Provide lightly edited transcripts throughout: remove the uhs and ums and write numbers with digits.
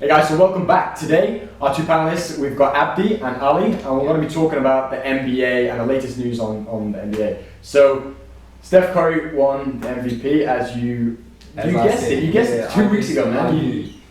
Hey guys, so welcome back. Today, our two panelists, we've got Abdi and Ali, and we're going to be talking about the NBA and the latest news on the NBA. So, Steph Curry won the MVP as you guessed it. You guessed it 2 weeks ago, man.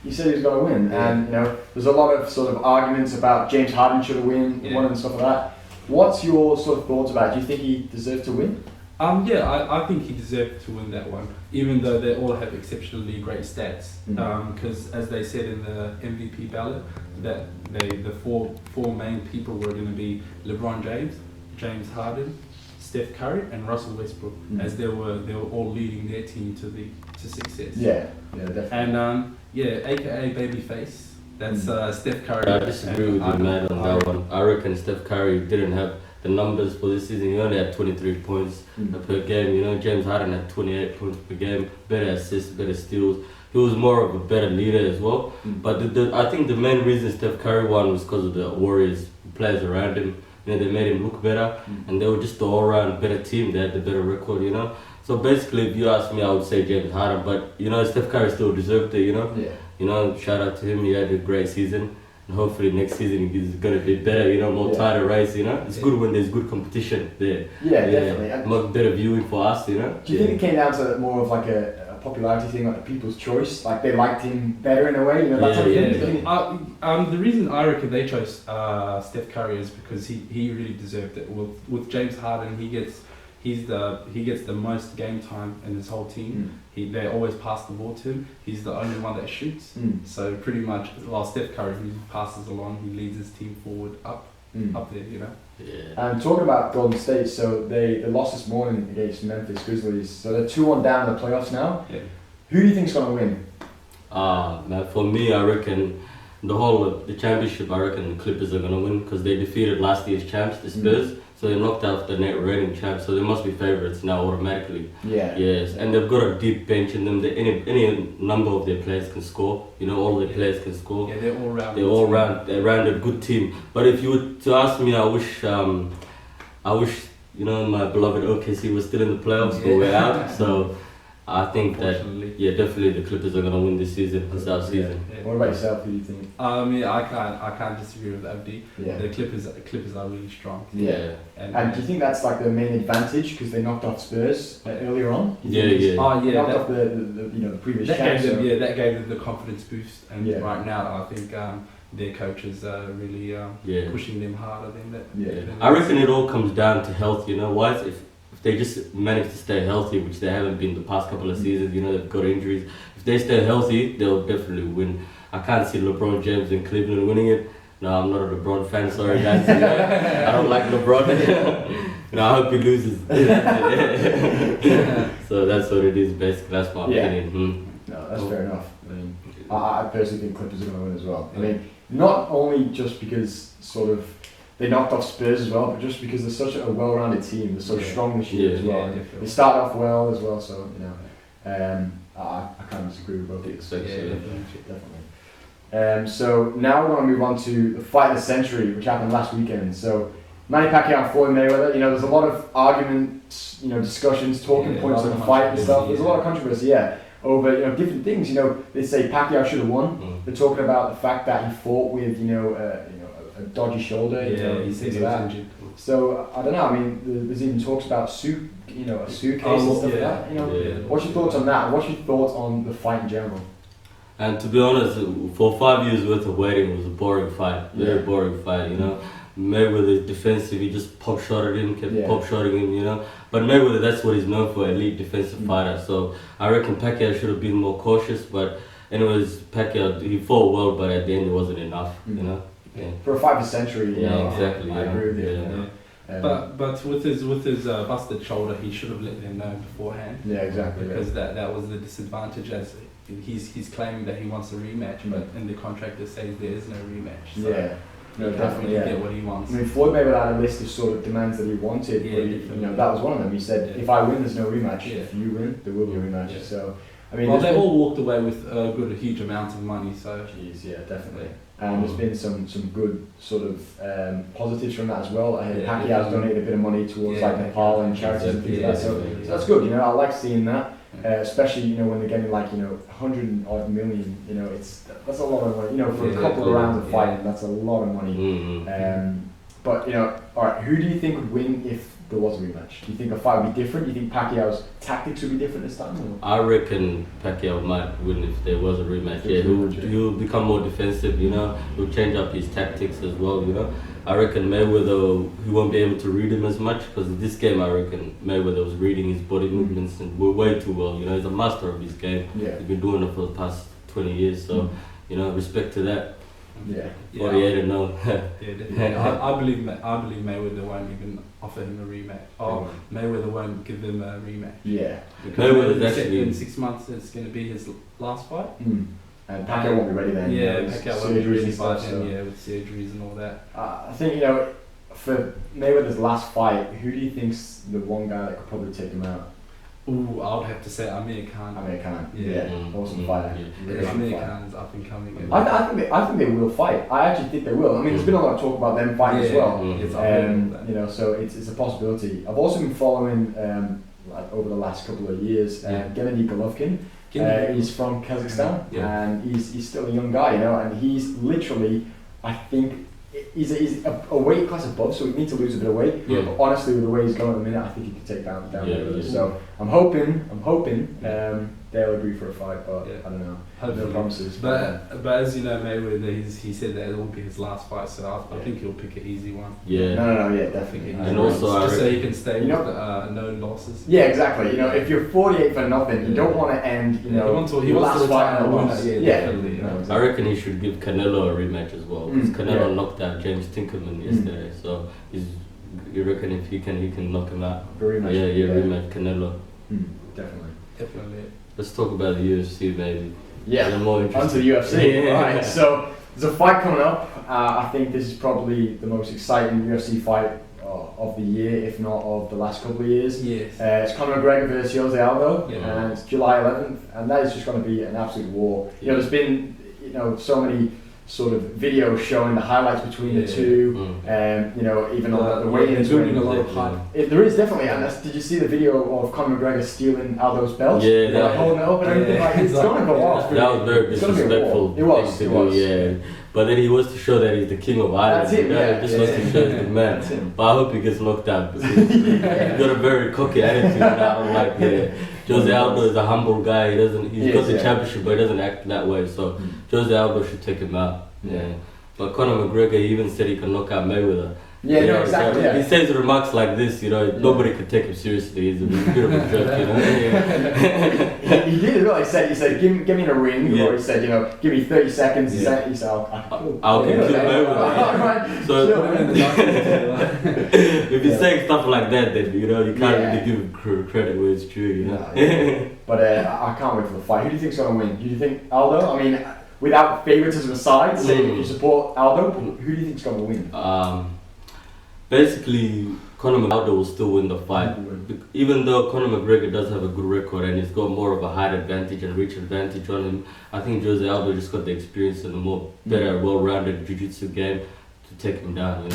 You said he was going to win, and there's a lot of sort of arguments about James Harden should have won and stuff like that. What's your sort of thoughts about it? Do you think he deserved to win? I think he deserved to win that one, even though they all have exceptionally great stats. Because as they said in the MVP ballot, that the four main people were going to be LeBron James, James Harden, Steph Curry, and Russell Westbrook, as they were all leading their team to success. Yeah, definitely. And AKA Babyface. That's Steph Curry. I disagree with you, man, on that one. I reckon Steph Curry didn't have the numbers for this season. He only had 23 points per game. James Harden had 28 points per game, better assists, better steals. He was more of a better leader as well. But I think the main reason Steph Curry won was because of the Warriors players around him. They made him look better, and they were just the all-round better team. They had the better record, So basically, if you ask me, I would say James Harden. But Steph Curry still deserved it. Shout out to him. He had a great season. And hopefully next season he's going to be better, more tighter race, It's good when there's good competition there. Yeah, definitely. Much better viewing for us, Do you think it came down to more of like a popularity thing, like the people's choice? Like they liked him better in a way, that type of thing? The reason I reckon they chose Steph Curry is because he really deserved it. With James Harden, he gets the most game time in his whole team. They always pass the ball to him. He's the only one that shoots. So pretty much, while Steph Curry, he passes along, he leads his team forward up there, Yeah. And talking about Golden State, so they lost this morning against Memphis Grizzlies. So they're 2-1 down in the playoffs now. Yeah. Who do you think's going to win? Man, for me, I reckon the whole of the championship, I reckon the Clippers are going to win because they defeated last year's champs, the Spurs. So they knocked out the net rating champs, so they must be favourites now automatically. Yeah. Yes, and they've got a deep bench in them. Any number of their players can score. All their players can score. Yeah, they're all round. They're round a good team. But if you were to ask me, I wish my beloved OKC was still in the playoffs, but we're out. So I think that definitely the Clippers are gonna win this season, this season. Yeah. What about yourself? Who do you think? I can't disagree with Abdi. Yeah. The Clippers are really strong. Yeah. And do you think that's like the main advantage because they knocked off Spurs earlier on? Yeah. Oh yeah. Knocked off the previous champs. That gave them the confidence boost. And right now, I think their coaches are really pushing them harder than that. Yeah. I reckon it all comes down to health. Why? If they just manage to stay healthy, which they haven't been the past couple of seasons, they've got injuries. If they stay healthy, they'll definitely win. I can't see LeBron James in Cleveland winning it. No, I'm not a LeBron fan, sorry guys. I don't like LeBron. I hope he loses. So that's what it is, basically. That's my opinion. No, that's fair enough. I personally think Clippers are going to win as well. Not only just because they knocked off Spurs as well, but just because they're such a well-rounded team. They're so strong this year as well. They started off well as well, so I can't disagree with both of you. Definitely. So now we're going to move on to the fight of the century, which happened last weekend. So Manny Pacquiao and Floyd Mayweather. There's a lot of arguments, discussions, talking points on the fight and stuff. There's a lot of controversy, over different things. They say Pacquiao should have won. They're talking about the fact that he fought with a dodgy shoulder. He said he was injured. So I don't know. There's even talks about a suitcase and stuff like that. What's your thoughts on that? What's your thoughts on the fight in general? And to be honest, for 5 years worth of waiting, it was a boring fight. Very boring fight. Mayweather defensive, he just pop-shotted him, kept pop-shotting him. But Mayweather, that's what he's known for, elite defensive fighter. So I reckon Pacquiao should have been more cautious. But anyways, Pacquiao, he fought well, but at the end it wasn't enough. Yeah. For a fight of the century, exactly. I agree with you. But with his busted shoulder, he should have let them know beforehand. Yeah, exactly. Because that was the disadvantage, as he's claiming that he wants a rematch, but in the contract it says there is no rematch. So definitely get what he wants. Floyd Mayweather had a list of sort of demands that he wanted. That was one of them. He said, if I win, there's no rematch. If you win, there will be a rematch. So, they all walked away with a huge amount of money. So, definitely. And there's been some good sort of positives from that as well. I heard Pacquiao's donated a bit of money towards Nepal and charities and things like that. So that's good. I like seeing that. especially when they're getting like 100 odd million. That's a lot of money. For a couple of rounds of fighting, that's a lot of money. But all right, who do you think would win if there was a rematch? Do you think a fight would be different? Do you think Pacquiao's tactics would be different this time? Or? I reckon Pacquiao might win if there was a rematch. He'll become more defensive. He'll change up his tactics as well. I reckon Mayweather, he won't be able to read him as much because in this game I reckon Mayweather was reading his body movements and way too well. He's a master of his game. Yeah. He's been doing it for the past 20 years. So respect to that. Yeah. 48 0. Yeah, definitely. I believe Mayweather won't even offer him a rematch. Mayweather won't give him a rematch. Yeah. Mayweather's actually in 6 months. It's going to be his last fight. And Pacquiao won't be ready then. Yeah, Pacquiao won't be ready by then. So. Yeah, with surgeries and all that. I think for Mayweather's last fight, who do you think's the one guy that could probably take him out? Ooh, I would have to say Amir Khan. Amir Khan. Yeah. Awesome fighter. Yeah, Amir Khan's up and coming. I think they will fight. I actually think they will. I mean, there's been a lot of talk about them fighting as well. So it's a possibility. I've also been following over the last couple of years Gennady Golovkin. He's from Kazakhstan, and he's still a young guy, and he's literally, I think, he's a weight class above, so he needs to lose a bit of weight. Yeah. But honestly, with the way he's going at the minute, I think he could take down Mayweather. So I'm hoping they'll agree for a fight, but I don't know. Hopefully. No promises. But as you know, Mayweather, he said that it will be his last fight, so I think he'll pick an easy one. Yeah. No, yeah, definitely. And also, just so he can stay with no losses. Yeah, exactly. If you're 48 for nothing, you don't want to end. He wants to retire a loss. Definitely. I reckon he should give Canelo a rematch as well. Because Canelo knocked out James Tinkerman yesterday, so you reckon if he can knock him out? Rematch Canelo. Definitely. Let's talk about the UFC, maybe. Yeah, more onto the UFC. Right, so there's a fight coming up. I think this is probably the most exciting UFC fight of the year, if not of the last couple of years. Yes. It's Conor McGregor versus Jose Aldo, and it's July 11th, and that is just going to be an absolute war. There's been so many sort of videos showing the highlights between the two, even on the weigh-ins. Building a lot of hype. There is definitely, and did you see the video of Conor McGregor stealing Aldo's belt? Yeah, holding it up and everything. It's going to go off. That was very disrespectful. It was. Yeah. But then he wants to show that he's the king of Ireland. That's him, He just wants to show he's the man. That's him. But I hope he gets knocked out because he's got a very cocky attitude. I'm like, Jose Aldo is a humble guy. He's got the championship, but he doesn't act that way. So Jose Aldo should take him out. Yeah. But Conor McGregor even said he can knock out Mayweather. Exactly. So he says remarks like this, nobody could take him seriously. He's a bit of a joke, He did as well. He said, give me a ring, or he said, give me 30 seconds. He said, I'll kill Mayweather. So if he's saying stuff like that, then you can't really give him credit where it's true. But I can't wait for the fight. Who do you think's gonna win? Do you think Aldo? I mean, without favoritism aside, say if you support Aldo, who do you think's gonna win? Basically, Conor McGregor will still win the fight. Even though Conor McGregor does have a good record and he's got more of a height advantage and reach advantage on him, I think Jose Aldo just got the experience and a more better, well-rounded jiu-jitsu game to take him down.